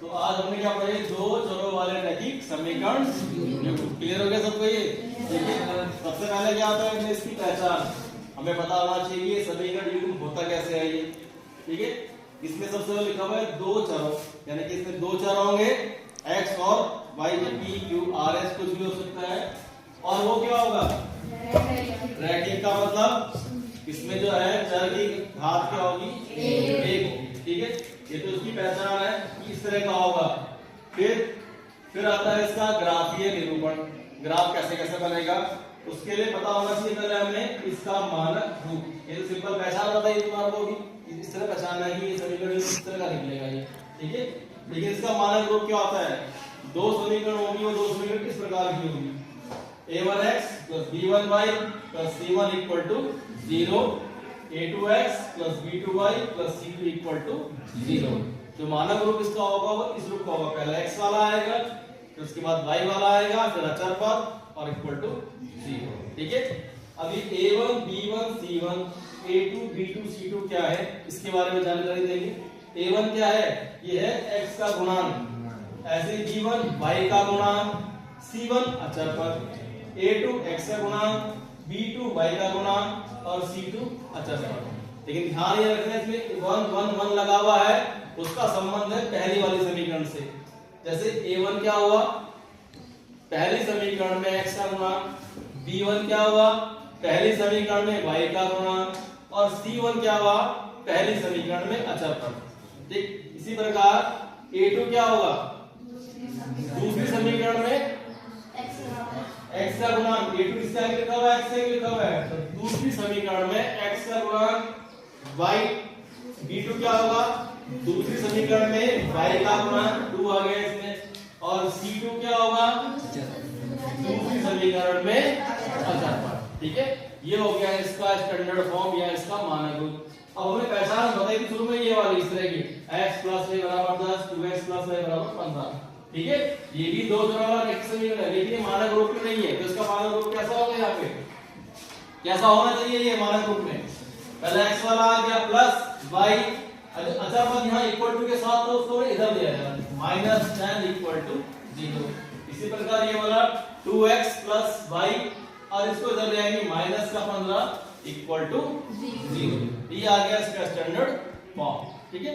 तो आज हमने क्या पढ़े, दो चरों वाले रैखिक समीकरण। क्लियर हो गया सबको ये? देखिए सबसे पहले क्या होता है, इसकी पहचान हमें पता होना चाहिए ये समीकरण युग्म होता कैसे है ये। ठीक है, इसमें सबसे पहले लिखा हुआ है दो चरों, यानी कि इसमें दो चर होंगे x और y, p q r s कुछ भी हो सकता है, और वो क्या होगा रैखिक का मतलब इसमें जो है चर की घात क्या होगी, एक होगी। ठीक है, ये तो उसकी पहचान है कि इस तरह का होगा। फिर आता है इसका ग्राफीय निरूपण। ग्राफ कैसे कैसे बनेगा उसके लिए पता होना चाहिए पहले हमें इसका मानक रूप। ये तो सिंपल पहचान बताइए तुम्हारे को भी, इस तरह पहचान है कि ये समीकरण इस तरह का निकलेगा ये। ठीक है, लेकिन इसका मानक रूप क्या होता है, दो समीकरण होगी, वो दो समीकरण किस प्रकार की होगी, a1x + b1y + c1 = 0, a2x + b2y + c2 = 0। जो मानक रूप इसका होगा वो इस रूप का होगा, पहले x वाला आएगा, फिर उसके बाद y वाला आएगा, फिर अचर पद और इक्वल टू 0। ठीक है, अभी a1 b1 c1 a2 b2 c2 क्या है इसके बारे में जानकारी देंगे। a1 क्या है, ये है x का गुणांक, ऐसे b1 y का गुणांक, c1 अचर पद, a2 x का गुणांक, b2 y का गुणांक और c2 अचर पद। लेकिन ध्यान ये रखना इसमें 1 1 1 लगा हुआ है, उसका संबंध है पहली वाली समीकरण से। जैसे a1 क्या हुआ, पहली समीकरण में x का गुणांक, b1 क्या हुआ, पहली समीकरण में y का गुणांक, और c1 क्या हुआ, पहली समीकरण में अचर पद। ठीक, इसी प्रकार a2 क्या होगा, दूसरी समीकरण में x का गुणांक, a2 इसका लिखा हुआ है, x से लिखा हुआ है, तो दूसरी समीकरण में x का गुणांक y, b2 क्या होगा, दूसरी समीकरण में y का गुणांक 2 आ गया इसमें, और c2 क्या होगा, दूसरी समीकरण में अचर पद। ठीक है, ये हो गया इसका स्टैंडर्ड फॉर्म या इसका मानक रूप। अब हमें पहचान बताई थी शुरू में ये वाली इस तरह की, x + y = 10, 2x + y = 15। ठीक है, ये भी दो चरों वाला रैखिक समीकरण है, लेकिन ये मानक रूप में नहीं है, तो इसका मानक रूप कैसा होगा, यहाँ पे कैसा होना चाहिए ये मानक रूप में, पहले x वाला आ गया प्लस y, अचर पद यहाँ इक्वल टू के साथ, तो उसको इधर ले आएगा -10 = 0। इसी प्रकार ये वाला 2x + y, और इसको इधर ले आएंगे -15 = 0। ये आ गया इसका स्टैंडर्ड फॉर्म। ठीक है।